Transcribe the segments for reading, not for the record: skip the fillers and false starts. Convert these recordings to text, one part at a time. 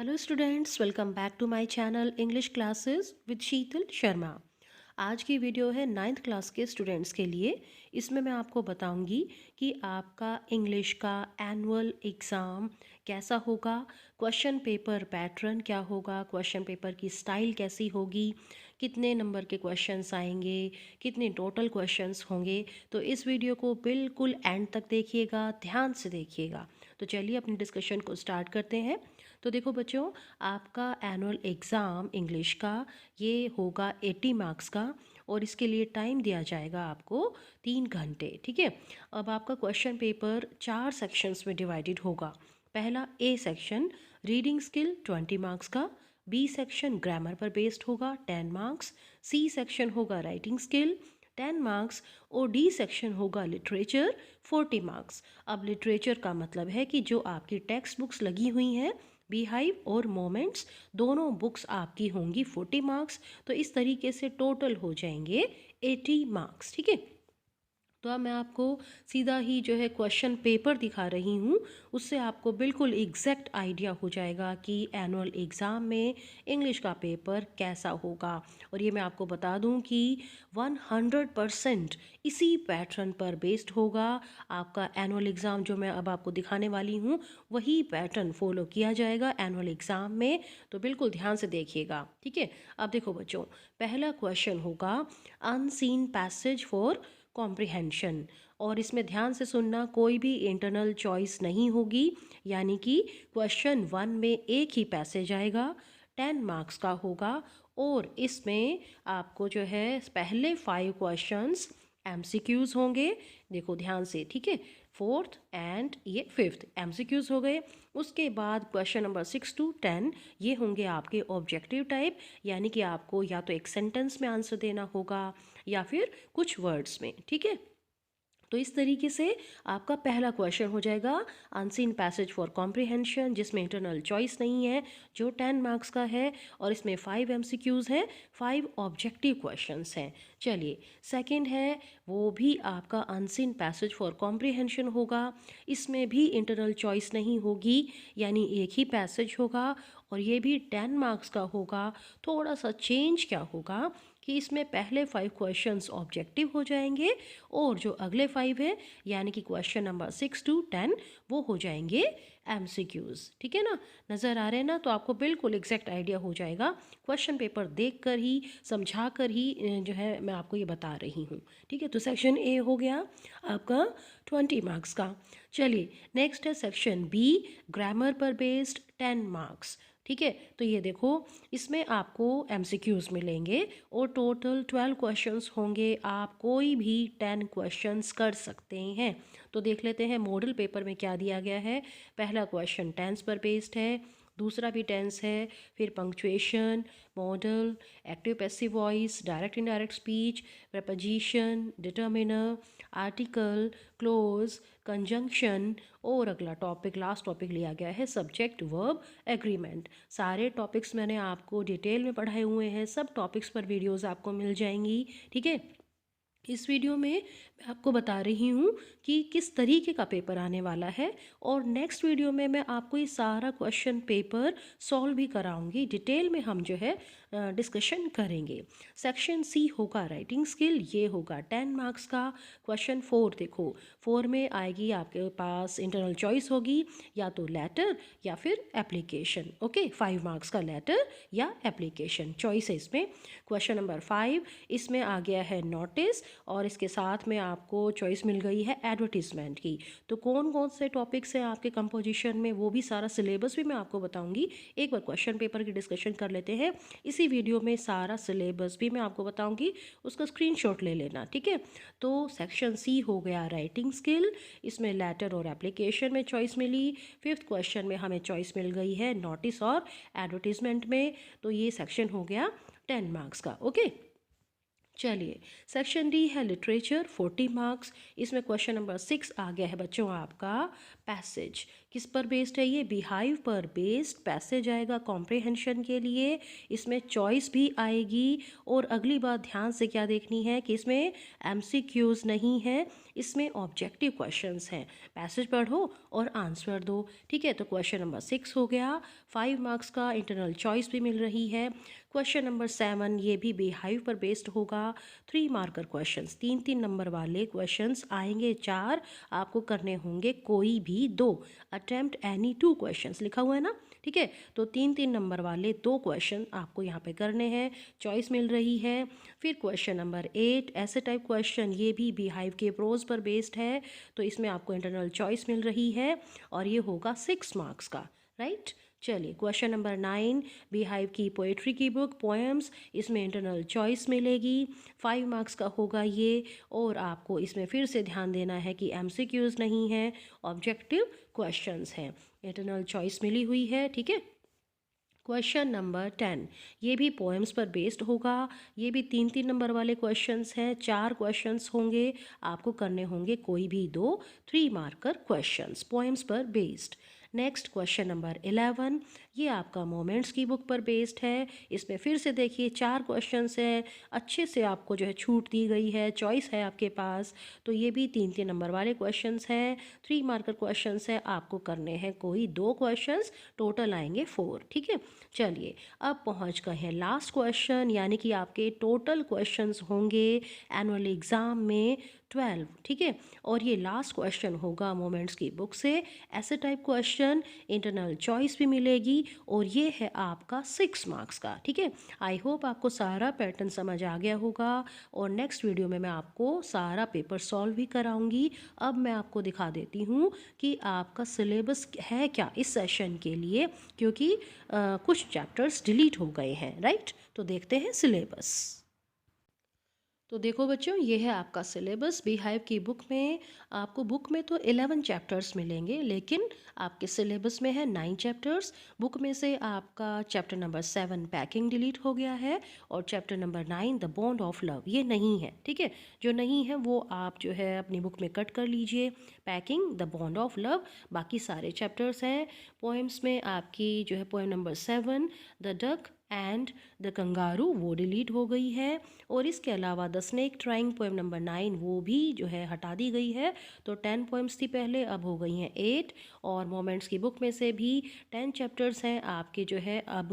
Hello students, welcome back to my channel English classes with Sheetal Sharma. आज की video है ninth class के students के लिए। इसमें मैं आपको बताऊंगी कि आपका इंग्लिश का एनुअल एग्ज़ाम कैसा होगा, क्वेश्चन पेपर पैटर्न क्या होगा, क्वेश्चन पेपर की स्टाइल कैसी होगी, कितने नंबर के क्वेश्चंस आएंगे, कितने टोटल क्वेश्चंस होंगे। तो इस वीडियो को बिल्कुल एंड तक देखिएगा, ध्यान से देखिएगा। तो चलिए अपनी डिस्कशन को स्टार्ट करते हैं। तो देखो बच्चों, आपका एनुअल एग्ज़ाम इंग्लिश का ये होगा 80 मार्क्स का, और इसके लिए टाइम दिया जाएगा आपको 3 घंटे। ठीक है। अब आपका क्वेश्चन पेपर 4 सेक्शंस में डिवाइडेड होगा। पहला A section reading skill 20 marks का, बी सेक्शन ग्रामर पर बेस्ड होगा 10 मार्क्स, सी सेक्शन होगा राइटिंग स्किल 10 मार्क्स, और डी सेक्शन होगा लिटरेचर 40 मार्क्स। अब लिटरेचर का मतलब है कि जो आपकी टेक्स्ट बुक्स लगी हुई हैं, बीहाइव और मोमेंट्स, दोनों बुक्स आपकी होंगी 40 मार्क्स। तो इस तरीके से टोटल हो जाएंगे 80 मार्क्स। ठीक है। तो अब मैं आपको सीधा ही जो है क्वेश्चन पेपर दिखा रही हूँ, उससे आपको बिल्कुल एग्जैक्ट आइडिया हो जाएगा कि एनुअल एग्ज़ाम में इंग्लिश का पेपर कैसा होगा। और ये मैं आपको बता दूँ कि 100% इसी पैटर्न पर बेस्ड होगा। आपका एनुअल एग्ज़ाम जो मैं अब आपको दिखाने वाली हूँ, वही पैटर्न फॉलो किया जाएगा एनुअल एग्ज़ाम में। तो बिल्कुल ध्यान से देखिएगा। ठीक है। अब देखो बच्चों, पहला क्वेश्चन होगा अनसीन पैसेज फॉर कॉम्प्रिहेंशन। और इसमें ध्यान से सुनना, कोई भी इंटरनल चॉइस नहीं होगी, यानी कि क्वेश्चन 1 में एक ही पैसेज आएगा, 10 मार्क्स का होगा। और इसमें आपको जो है पहले 5 क्वेश्चंस एमसीक्यूज होंगे। देखो ध्यान से, ठीक है। फोर्थ एंड ये फिफ्थ एमसीक्यूज हो गए। उसके बाद क्वेश्चन नंबर 6 to 10 ये होंगे आपके ऑब्जेक्टिव टाइप, यानी कि आपको या तो एक सेंटेंस में आंसर देना होगा या फिर कुछ वर्ड्स में। ठीक है। तो इस तरीके से आपका पहला क्वेश्चन हो जाएगा अनसीन पैसेज फॉर कॉम्प्रिहेंशन, जिसमें इंटरनल चॉइस नहीं है, जो 10 मार्क्स का है, और इसमें 5 एमसीक्यूज हैं, 5 ऑब्जेक्टिव क्वेश्चंस हैं। चलिए, सेकंड है, वो भी आपका अनसीन पैसेज फॉर कॉम्प्रिहेंशन होगा। इसमें भी इंटरनल चॉइस नहीं होगी, यानी एक ही पैसेज होगा, और ये भी 10 मार्क्स का होगा। थोड़ा सा चेंज क्या होगा कि इसमें पहले 5 क्वेश्चंस ऑब्जेक्टिव हो जाएंगे, और जो अगले 5 है, यानी कि क्वेश्चन नंबर 6 to 10, वो हो जाएंगे एमसीक्यूज। ठीक है ना, नज़र आ रहे हैं ना। तो आपको बिल्कुल एग्जैक्ट आइडिया हो जाएगा, क्वेश्चन पेपर देख कर ही, समझा कर ही जो है मैं आपको ये बता रही हूँ। ठीक है। तो सेक्शन ए हो गया आपका 20 मार्क्स का। चलिए, नेक्स्ट है सेक्शन बी, ग्रामर पर बेस्ड 10 मार्क्स। ठीक है। तो ये देखो, इसमें आपको एमसीक्यूज मिलेंगे, और टोटल 12 क्वेश्चंस होंगे। आप कोई भी 10 क्वेश्चंस कर सकते हैं। तो देख लेते हैं मॉडल पेपर में क्या दिया गया है। पहला क्वेश्चन टेंस पर बेस्ड है, दूसरा भी टेंस है, फिर punctuation, model, active passive voice, direct indirect speech, preposition, determiner, article, close, conjunction, और अगला टॉपिक, लास्ट टॉपिक लिया गया है सब्जेक्ट वर्ब एग्रीमेंट। सारे टॉपिक्स मैंने आपको डिटेल में पढ़ाए हुए हैं, सब टॉपिक्स पर वीडियोस आपको मिल जाएंगी। ठीक है। इस वीडियो में मैं आपको बता रही हूँ कि किस तरीके का पेपर आने वाला है, और नेक्स्ट वीडियो में मैं आपको ये सारा क्वेश्चन पेपर सॉल्व भी कराऊंगी। डिटेल में हम जो है डिस्कशन करेंगे। सेक्शन सी होगा राइटिंग स्किल, ये होगा 10 मार्क्स का। क्वेश्चन 4 देखो, 4 में आएगी आपके पास इंटरनल चॉइस होगी, या तो लेटर या फिर एप्लीकेशन। ओके, 5 मार्क्स का लेटर या एप्लीकेशन चॉइस है इसमें। क्वेश्चन नंबर 5, इसमें आ गया है नोटिस, और इसके साथ में आपको चॉइस मिल गई है एडवर्टीजमेंट की। तो कौन कौन से टॉपिक्स हैं आपके कंपोजिशन में, वो भी सारा सिलेबस भी मैं आपको बताऊंगी। एक बार क्वेश्चन पेपर की डिस्कशन कर लेते हैं। इसी वीडियो में सारा सिलेबस भी मैं आपको बताऊंगी, उसका स्क्रीनशॉट ले लेना। ठीक है। तो सेक्शन सी हो गया राइटिंग स्किल, इसमें लेटर और एप्लीकेशन में चॉइस मिली। फिफ्थ क्वेश्चन में हमें चॉइस मिल गई है नोटिस और एडवर्टीजमेंट में। तो ये सेक्शन हो गया 10 मार्क्स का। ओके। चलिए, सेक्शन डी है लिटरेचर 40 मार्क्स। इसमें क्वेश्चन नंबर 6 आ गया है बच्चों आपका पैसेज, किस पर बेस्ड है ये? बिहाइव पर बेस्ड पैसेज आएगा कॉम्प्रिहेंशन के लिए। इसमें चॉइस भी आएगी। और अगली बात ध्यान से क्या देखनी है कि इसमें एमसीक्यूज नहीं है, इसमें ऑब्जेक्टिव क्वेश्चंस हैं। पैसेज पढ़ो और आंसर दो। ठीक है, तो क्वेश्चन नंबर 6 हो गया। 5 मार्क्स का इंटरनल चॉइस भी मिल रही है। क्वेश्चन नंबर 7 ये भी बिहाइव पर बेस्ड होगा। 3 मार्कर क्वेश्चंस, 3 नंबर वाले क्वेश्चंस आएंगे 4, आपको करने होंगे कोई भी 2। अटेम्प्ट एनी 2 क्वेश्चंस लिखा हुआ है ना। ठीक है, तो 3 नंबर वाले 2 क्वेश्चन आपको यहाँ पे करने हैं, चॉइस मिल रही है। फिर क्वेश्चन नंबर 8 ऐसे टाइप क्वेश्चन, ये भी बिहाइव के प्रोज पर बेस्ड है, तो इसमें आपको इंटरनल चॉइस मिल रही है और ये होगा 6 मार्क्स का। राइट, चलिए क्वेश्चन नंबर 9 बिहाइव की पोएट्री की बुक पोएम्स, इसमें इंटरनल चॉइस मिलेगी, 5 मार्क्स का होगा ये। और आपको इसमें फिर से ध्यान देना है कि एमसीक्यूज नहीं है, ऑब्जेक्टिव क्वेश्चंस हैं। इंटरनल चॉइस मिली हुई है। ठीक है, क्वेश्चन नंबर 10 ये भी पोएम्स पर बेस्ड होगा। ये भी 3 नंबर वाले क्वेश्चंस हैं, 4 क्वेश्चंस होंगे, आपको करने होंगे कोई भी 2 3 मार्कर क्वेश्चंस पोएम्स पर बेस्ड। नेक्स्ट क्वेश्चन नंबर 11 ये आपका मोमेंट्स की बुक पर बेस्ड है। इसमें फिर से देखिए 4 क्वेश्चंस हैं, अच्छे से आपको जो है छूट दी गई है, चॉइस है आपके पास। तो ये भी 3 नंबर वाले क्वेश्चंस हैं, 3 मार्कर क्वेश्चंस हैं, आपको करने हैं कोई 2 क्वेश्चंस, टोटल आएंगे 4। ठीक है, चलिए अब पहुंच गए हैं लास्ट क्वेश्चन, यानी कि आपके टोटल क्वेश्चंस होंगे एनुअल एग्ज़ाम में 12। ठीक है, और ये लास्ट क्वेश्चन होगा मोमेंट्स की बुक से। ऐसे टाइप क्वेश्चन, इंटरनल चॉइस भी मिलेगी और ये है आपका 6 मार्क्स का। ठीक है, आई होप आपको सारा पैटर्न समझ आ गया होगा और नेक्स्ट वीडियो में मैं आपको सारा पेपर सॉल्व भी कराऊंगी। अब मैं आपको दिखा देती हूँ कि आपका सिलेबस है क्या इस सेशन के लिए, क्योंकि कुछ चैप्टर्स डिलीट हो गए हैं। राइट, तो देखते हैं सिलेबस। तो देखो बच्चों, ये है आपका सिलेबस बिहाइव की बुक में। आपको बुक में तो 11 चैप्टर्स मिलेंगे, लेकिन आपके सिलेबस में है 9 चैप्टर्स। बुक में से आपका चैप्टर नंबर 7 पैकिंग डिलीट हो गया है और chapter number 9 the bond of love ये नहीं है। ठीक है, जो नहीं है वो आप जो है अपनी बुक में कट कर लीजिए, packing the bond of love, बाकी सारे चैप्टर्स हैं। पोएम्स में आपकी जो है poem number 7 the duck and the kangaroo वो डिलीट हो गई है। और इसके अलावा the snake trying poem number 9 वो भी जो है हटा दी गई है। तो 10 पोएम्स थी पहले, अब हो गई हैं 8। और मोमेंट्स की बुक में से भी 10 चैप्टर्स हैं आपके जो है अब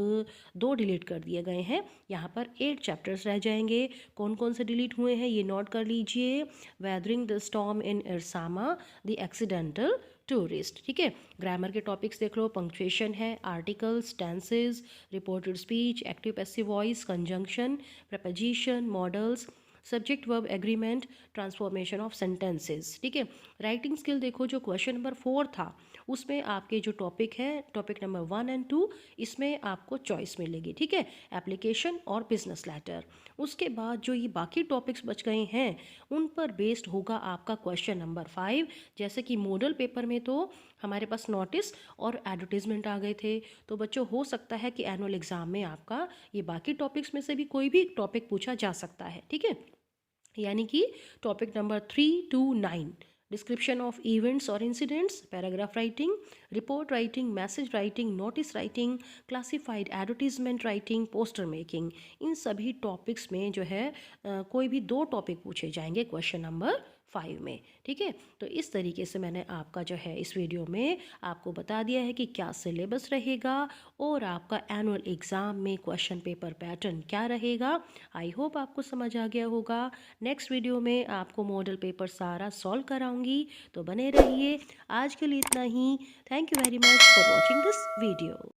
2 डिलीट कर दिए गए हैं। यहाँ पर 8 चैप्टर्स रह जाएंगे। कौन कौन से डिलीट हुए हैं ये नोट कर लीजिए। Weathering the storm in Ersama, the accidental tourist. ठीक है, ग्रामर के टॉपिक्स देख लो, पंक्चुएशन है, articles, tenses, reported speech, active passive voice, conjunction, preposition, modals, subject verb agreement, transformation of sentences. ठीक है, राइटिंग स्किल देखो, जो क्वेश्चन नंबर 4 था उसमें आपके जो टॉपिक है टॉपिक नंबर 1 एंड 2, इसमें आपको चॉइस मिलेगी। ठीक है, एप्लीकेशन और बिजनेस लेटर। उसके बाद जो ये बाकी टॉपिक्स बच गए हैं उन पर बेस्ड होगा आपका क्वेश्चन नंबर 5। जैसे कि मॉडल पेपर में तो हमारे पास नोटिस और एडवर्टीजमेंट आ गए थे, तो बच्चों हो सकता है कि एनुअल एग्जाम में आपका ये बाकी टॉपिक्स में से भी कोई भी टॉपिक पूछा जा सकता है। ठीक है, यानी कि topic number 3 to 9, description of events और incidents, paragraph writing, report writing, message writing, notice writing, classified advertisement writing, poster making, इन सभी टॉपिक्स में जो है कोई भी 2 टॉपिक पूछे जाएंगे क्वेश्चन नंबर 5 में। ठीक है, तो इस तरीके से मैंने आपका जो है इस वीडियो में आपको बता दिया है कि क्या सिलेबस रहेगा और आपका एनुअल एग्ज़ाम में क्वेश्चन पेपर पैटर्न क्या रहेगा। आई होप आपको समझ आ गया होगा। नेक्स्ट वीडियो में आपको मॉडल पेपर सारा सॉल्व कराऊंगी, तो बने रहिए। आज के लिए इतना ही। Thank you very much for watching this video.